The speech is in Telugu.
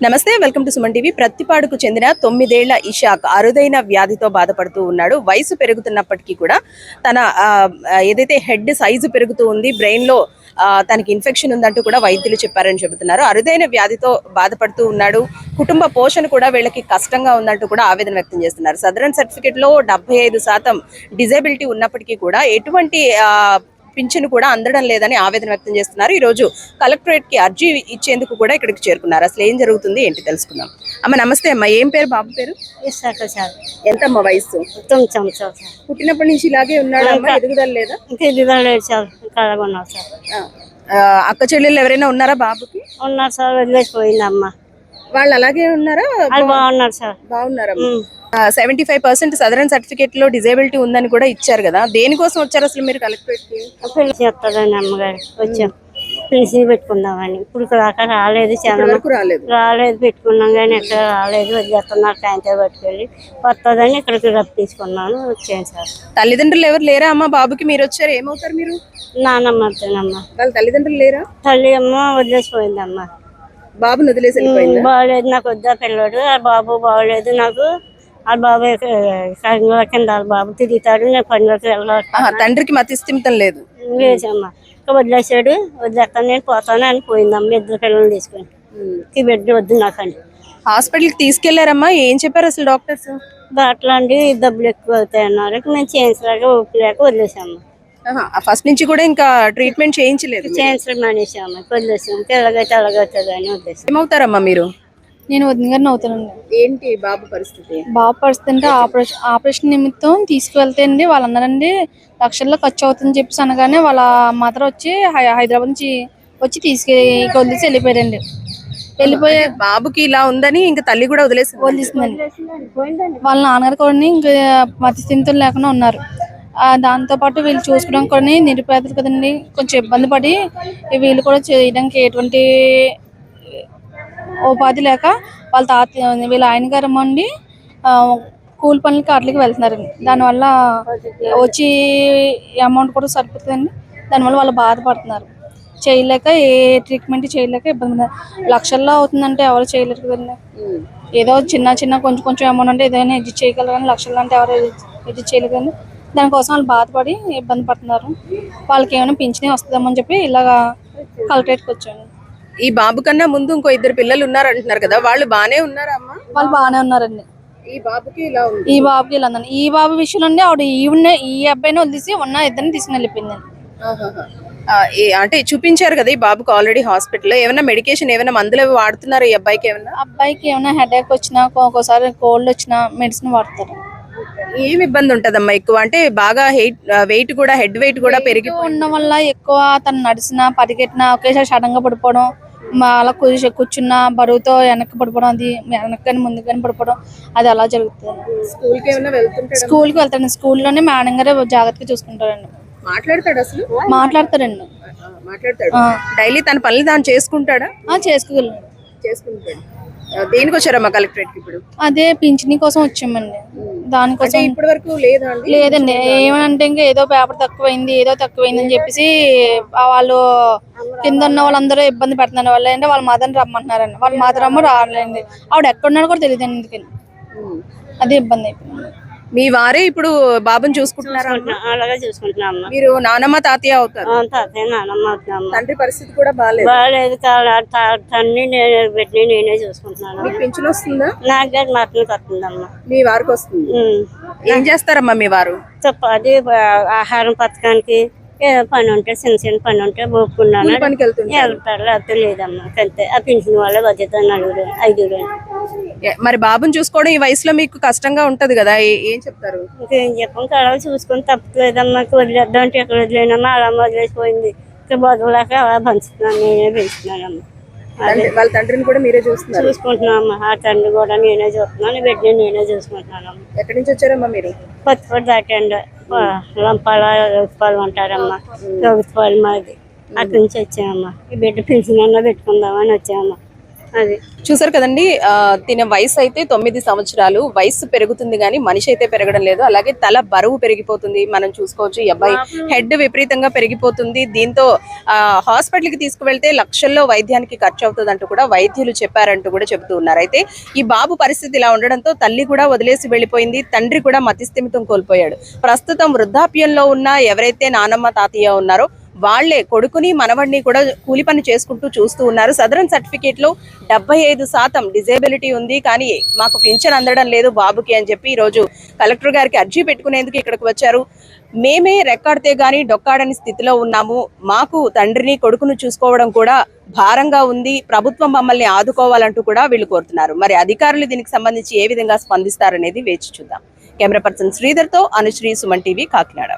నమస్తే, వెల్కమ్ టు సుమన్ టీవీ. ప్రత్తిపాడుకు చెందిన 9 ఏళ్ల ఇషాక్ అరుదైన వ్యాధితో బాధపడుతూ ఉన్నాడు. వయసు పెరుగుతున్నప్పటికీ కూడా తన ఏదైతే హెడ్ సైజు పెరుగుతూ ఉంది, బ్రెయిన్ లో తనకి ఇన్ఫెక్షన్ ఉందంటూ కూడా వైద్యులు చెప్పారని చెబుతున్నారు. అరుదైన వ్యాధితో బాధపడుతూ ఉన్నాడు. కుటుంబ పోషణ కూడా వీళ్ళకి కష్టంగా ఉందంటూ కూడా ఆవేదన వ్యక్తం చేస్తున్నారు. సదరన్ సర్టిఫికేట్ లో 75% డిజేబిలిటీ ఉన్నప్పటికీ కూడా ఎటువంటి పింఛను కూడా అందడం లేదని ఆవేదన వ్యక్తం చేస్తున్నారు. ఈ రోజు కలెక్టరేట్ కి అర్జీ ఇచ్చేందుకు కూడా ఇక్కడికి చేరుకున్నారు. అసలు ఏం జరుగుతుంది ఏంటి తెలుసుకుందాం. అమ్మ నమస్తే అమ్మ, ఏం పేరు బాబు పేరు? ఎంతమ్మ వయసు? పుట్టినప్పటి నుంచి ఇలాగే ఉన్నాడమ్మా, ఎదుగుదల లేదా? అక్క చెల్లెళ్ళు ఎవరైనా ఉన్నారా బాబుకి? ఉన్నారు సార్, వదిలేసిపోయిందమ్మా. వాళ్ళు అలాగే ఉన్నారా? బాగున్నారు సార్. బాగున్నారమ్మా. 75% సదరన్ సర్టిఫికేట్ లో డిజేబిలిటీ ఉందని కూడా ఇచ్చారు కదా, దేనికోసం వచ్చారు అసలు మీరు కలెక్టరేట్ కి? పెళ్లి చెప్తారని అమ్మగారు వచ్చాం, పెన్షన్ పెట్టుకుందామని. ఇప్పుడు దాకా రాలేదు, రాలేదు పెట్టుకున్నాం కానీ ఎక్కడ రాలేదు. వదిలేస్తున్నారు, సాయంత్రం పట్టుకెళ్ళి వస్తుందని ఇక్కడికి రప్పించుకున్నాను, వచ్చాను సార్. తల్లిదండ్రులు ఎవరు లేరా అమ్మ బాబుకి? మీరు వచ్చారు, ఏమవుతారు మీరు? నానమ్మతోనమ్మా. వాళ్ళ తల్లిదండ్రులు లేరా? తల్లి అమ్మ వదిలేసిపోయిందమ్మా. బాబుని వదిలేసి బాగలేదు, నాకు వద్దా పిల్లడు. ఆ బాబు బాగలేదు నాకు. ఆ బాబు కింద బాబు తిరుగుతాడు, నేను పనిలోకి వెళ్ళాలి. తండ్రికి మతిస్థిమితం లేదు? లేదమ్మా, వదిలేసాడు. వదిలేస్తాను, నేను పోతాను అని పోయిందమ్మా. 2 పిల్లలు తీసుకొని ఈ బిడ్డ వద్దు నాకండి. హాస్పిటల్కి తీసుకెళ్లారమ్మా? ఏం చెప్పారు అసలు డాక్టర్స్? దాంట్లో అండి డబ్బులు ఎక్కువ అవుతాయి అన్నారు. మేము చేయించలేక ఒప్పులేక వదిలేసాము. ఫస్ట్ నుంచి కూడా ఇంకా ట్రీట్మెంట్ చేయించలేదు? చేయించడం మానేసాము, వదిలేసాము. ఎలాగైతే అలాగవుతుంది అని వదిలేసాము. ఏమవుతారమ్మా మీరు? నేను వదిన గారిని అవుతానండి. ఏంటి బాబు పరిస్థితి? బాబు పరిస్థితి అంటే ఆపరేషన్ నిమిత్తం తీసుకువెళ్తే అండి వాళ్ళు అన్నారండి లక్షల్లో ఖర్చు అవుతుందని చెప్పేసి అనగానే వాళ్ళ మదర్ వచ్చి హైదరాబాద్ నుంచి వచ్చి వదిలేసి వెళ్ళిపోయారండి. వెళ్ళిపోయే బాబుకి ఇలా ఉందని ఇంకా తల్లి కూడా వదిలేసిందండి. వాళ్ళ నాన్నగారు కూడా ఇంకా మతిస్థిమితం లేకుండా ఉన్నారు. దాంతో పాటు వీళ్ళు చూసుకోవడం కూడా నిరుపేదలు కదండి, కొంచెం ఇబ్బంది పడి వీళ్ళు కూడా చేయడానికి ఎటువంటి ఉపాధి లేక వాళ్ళ వీళ్ళ ఆయన గారు అండి కూలి పనులకి అట్లకి వెళ్తున్నారండి. దానివల్ల వచ్చి అమౌంట్ కూడా సరిపోతుందండి. దానివల్ల వాళ్ళు బాధపడుతున్నారు, చేయలేక ఏ ట్రీట్మెంట్ చేయలేక ఇబ్బంది. లక్షల్లో అవుతుందంటే ఎవరు చేయలేరు కదండి. ఏదో చిన్న కొంచెం అమౌంట్ అంటే ఏదైనా ఎడ్జిట్ చేయగలరు కానీ లక్షల్లో అంటే ఎవరు ఎడ్జిట్ చేయలేరు కదండి. దానికోసం వాళ్ళు బాధపడి ఇబ్బంది పడుతున్నారు. వాళ్ళకి ఏమైనా పింఛనే వస్తుందేమని చెప్పి ఇలాగా కలెక్టరేట్కి వచ్చాను. ఈ బాబు కన్నా ముందు ఇంకో 2 పిల్లలు ఉన్నారు అంటున్నారు కదా, వాళ్ళు బానే ఉన్నారా అమ్మా? వాళ్ళు బాగానే ఉన్నారండి. ఈ బాబుకి ఇలా ఉంది. ఈ బాబుకి ఇలా ఉందండి. ఈ బాబు విషయంలో ఆవిడ ఈ అబ్బాయిని వదిలేసి ఉన్న ఇద్దరిని తీసుకుని వెళ్ళిపోయిందండి. అంటే చూపించారు కదా ఈ బాబుకి ఆల్రెడీ హాస్పిటల్లో. ఏమైనా మెడికేషన్ ఏమైనా మందులు వాడుతున్నారు ఈ అబ్బాయికి? అబ్బాయికి ఏమైనా హెడేక్ వచ్చినా, ఒక్కోసారి కోల్డ్ వచ్చినా మెడిసిన్ వాడతారు. ఏం ఇబ్బంది ఉంటదమ్మా ఎక్కువ? అంటే బాగా వెయిట్ కూడా, హెడ్ వెయిట్ కూడా పెరిగి ఉండడం వల్ల ఎక్కువ తను నడిచినా పరిగెట్టినా ఒకేసారి సడన్ గా పడిపోవడం, అలా కూర్చున్న బరువుతో వెనక్కి పడిపోవడం, అది వెనక్కి కానీ ముందుకు కానీ పడిపోవడం, అది అలా జరుగుతుంది. స్కూల్కి వెళ్తాడు. స్కూల్లోనే మేడం గారు జాగ్రత్తగా చూసుకుంటారండి. మాట్లాడతాడు? మాట్లాడతారండి. డైలీ తన పనులు తాను చేసుకుంటాడా? చేసుకుంటాడు. దేనికి వచ్చారమ్మా కలెక్టరేట్ కి ఇప్పుడు? అదే పింఛనీ కోసం వచ్చామండి. దానికోసం ఇప్పటి వరకు లేదండి. ఏమనంటే ఇంకా ఏదో పేపర్ తక్కువైంది అని చెప్పేసి వాళ్ళు కింద ఉన్న వాళ్ళందరూ ఇబ్బంది పెడుతున్నారు. వాళ్ళు అంటే వాళ్ళ మదర్ని రమ్మంటున్నారండి. వాళ్ళ మదర్ అమ్మ రాలేండి. ఆవిడ ఎక్కడున్నారో కూడా తెలియదు అండి. ఎందుకని అదే ఇబ్బంది అయిపోయింది. మీ వారే ఇప్పుడు బాబుని చూసుకుంటున్నారా? అలాగే చూసుకుంటున్నాం. మీరు నానమ్మ తాతయ్య అవుతారు? నానమ్మ అవుతున్నాం. తండ్రి పరిస్థితి కూడా బాగాలేదు. తండ్రి నేనే చూసుకుంటున్నాను. మీకు పింఛన్ వస్తుందా? నాకు గారు మాత్రం వస్తుందమ్మా. మీ వారికి వస్తుంది? ఏం చేస్తారమ్మా మీ వారు? అది ఆహారం పథకానికి పని ఉంటే చిన్న పని ఉంటే ఒప్పుకున్నాను, వెళ్తారు. లేకపోతే లేదమ్మా, అంతే. ఆ పింఛన్ వల్ల బడ్జెట్ 5 మరి బాబుని చూసుకోవడం ఈ వయసులో మీకు కష్టంగా ఉంటది కదా, ఏం చెప్తారు? ఇంకేం చెప్పం, కళ చూసుకొని తప్పలేదమ్మా. వదిలేద్దాం అంటే ఎక్కడ వదిలేనమ్మా, అలా వదిలేసిపోయింది. ఇక్కడ బదులేక అలా పంచుతున్నాను, నేనే పెంచుతున్నానమ్మా. వాళ్ళ తండ్రిని కూడా మీరే చూసుకుంటున్నామ్మా. ఆ తండ్రి కూడా నేనే చూస్తున్నాను, బిడ్డని నేనే చూసుకుంటున్నానమ్మా. ఎక్కడి నుంచి వచ్చారమ్మా మీరు? కొత్తపూడి దాటండి, లంపాల ఉత్పాలు ఉంటారమ్మా. ప్రభుత్వాలు మాది, అక్కడి నుంచి వచ్చామమ్మా. ఈ బిడ్డ పెన్షన్ పెట్టుకుందామని వచ్చామమ్మా. అది చూసారు కదండి, తిన వయసు అయితే 9 సంవత్సరాలు. వయసు పెరుగుతుంది కానీ మనిషి అయితే పెరగడం లేదు. అలాగే తల బరువు పెరిగిపోతుంది. మనం చూసుకోవచ్చు ఈ అబ్బాయి హెడ్ విపరీతంగా పెరిగిపోతుంది. దీంతో హాస్పిటల్ కి తీసుకువెళ్తే లక్షల్లో వైద్యానికి ఖర్చు అవుతుంది అంటూ కూడా వైద్యులు చెప్పారంటూ కూడా చెబుతూ ఉన్నారు. అయితే ఈ బాబు పరిస్థితి ఇలా ఉండడంతో తల్లి కూడా వదిలేసి వెళ్లిపోయింది. తండ్రి కూడా మతిస్థిమితం కోల్పోయాడు. ప్రస్తుతం వృద్ధాప్యంలో ఉన్న ఎవరైతే నానమ్మ తాతయ్య ఉన్నారో వాళ్లే కొడుకుని మనవడిని కూడా కూలి పని చేసుకుంటూ చూస్తూ ఉన్నారు. సదరన్ సర్టిఫికేట్ లో 75% డిజేబిలిటీ ఉంది, కానీ మాకు పింఛన్ అందడం లేదు బాబుకి అని చెప్పి ఈ రోజు కలెక్టర్ గారికి అర్జీ పెట్టుకునేందుకు ఇక్కడికి వచ్చారు. మేమే రెక్కాడితే గానీ డొక్కాడని స్థితిలో ఉన్నాము. మాకు తండ్రిని కొడుకును చూసుకోవడం కూడా భారంగా ఉంది. ప్రభుత్వం మమ్మల్ని ఆదుకోవాలంటూ కూడా వీళ్ళు కోరుతున్నారు. మరి అధికారులు దీనికి సంబంధించి ఏ విధంగా స్పందిస్తారనేది వేచి చూద్దాం. కెమెరా పర్సన్ శ్రీధర్ తో అనుశ్రీ, సుమన్ టీవీ, కాకినాడ.